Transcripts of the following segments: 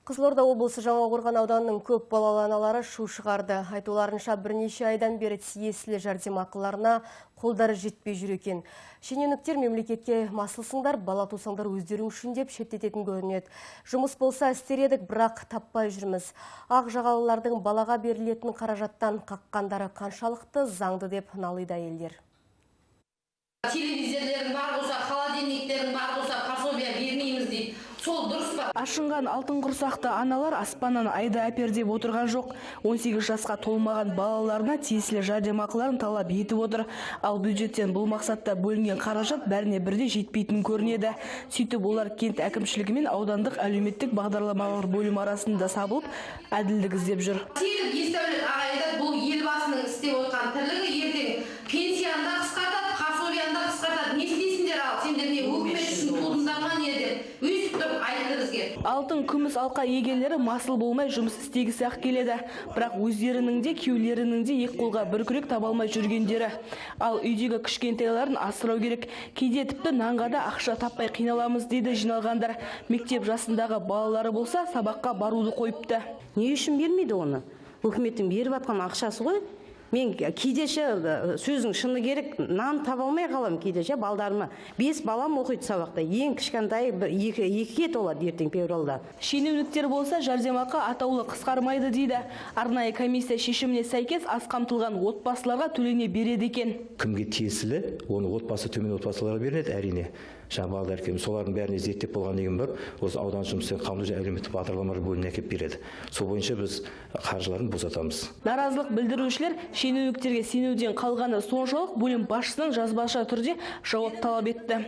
Қызылорда облысы Жаңақорған ауданының көп балалы аналары шу шығарды. Айтуларынша бірнеше айдан бері тиесілі жәрдемақыларына қолдары жетпей жүр екен. Шенеуніктер мемлекетке масылсыңдар, бала тусаңдар өздерің үшін деп шеттететін көрінеді. Жұмыс болса істер едік, бірақ таппай жүрміз. Ақ жағалылардың балаға берілетін қаражаттан қаққандары қаншалықты заңды деп налиды әйелдер. Телевизорлердің бар болса, холодильниктердің бар болса, пособия бермейміз дейді. Сол дұрыс па? Ашынған алтын құрсақты аналар аспаннан айды әпер деп отырған жоқ. 18 жасқа толмаған балаларына тиесілі жәрдемақыларын талап етіп отыр. Ал бюджеттен бұл мақсатта бөлінген қаражат бәріне бірде жетпейтін көрінеді. Сөйтіп олар кент әкімшілігі мен аудандық әлеуметтік бағдарламалар бөлімі арасында сабылып, әділдік іздеп жүр. Есдәулет аға айтады, бұл елбасының істеп отқан тірлігі ертең пенсияны да қысқартады, пособияны да қысқартады. Не істейсіңдер ал? Сендер не өкімет үшін тудыңдар ма не деп өйстіп тұрып айтты бізге. Алтын күміс алқа егелері масыл болмай жұмыс істегісі ақ келеді. Бірақ өздерінің де, күйеулерінің де екі қолға бір күрек таба алмай жүргендері. Ал үйдегі кішкентайларын асырау керек. Кейде тіпті нанға да ақша таппай қиналамыз дейді жиналғандар. Мектеп жасындағы балалары болса сабаққа баруды қойыпты. Не үшін бермейді оны? Үкіметтің беріп атқан ақшасы ғой. Мен кейдеше сөздің шыны керек, нан таба алмай қалам кейдеше балдарыма. 5 балам оқиды сабақта. Ең кішкентай екіге толады ертең февралда. Шенеуніктер болса жәрдемақы атаулы қысқармайды дейді. Арнайы комиссия шешіміне сәйкес аз қамтылған отбасыларға төлене береді екен. Кімге тиесілі, оны отбасы төмен отбасыларға беріледі әрине. Балалар әкем солардың бәріне зерттеп болған деген бар. Осы аудан жұмыспен қамту және әлеуметтік бағдарламалар бөліміне әкеп береді. Сол бойынша біз қаржыларын босатамыз. Наразылық білдірушілер шенеуніктерге сенуден қалғаны соншалық бөлім басшысының жазбаша түрде жауап талап етті.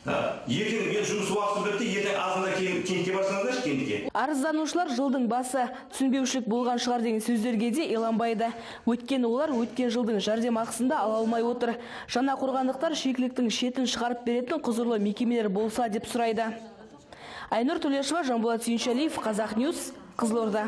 Ертең мен жұмыс уақыты бітті, ертең азында кентке барсаңыздар, кентке. Арызданушылар жылдың басы түсінбеушілік болған шығар деген сөздерге де иланбайды. Өткен олар өткен жылдың жәрдемақысында ала алмай отыр. Жаңақорғандықтар шикіліктің шетін шығарып беретін құзырлы мекемелер болса деп сұрайды. Айнұр Төлешова, Жанболат Сүйіншәлиев, Қазақ Ньюс, Қызылорда.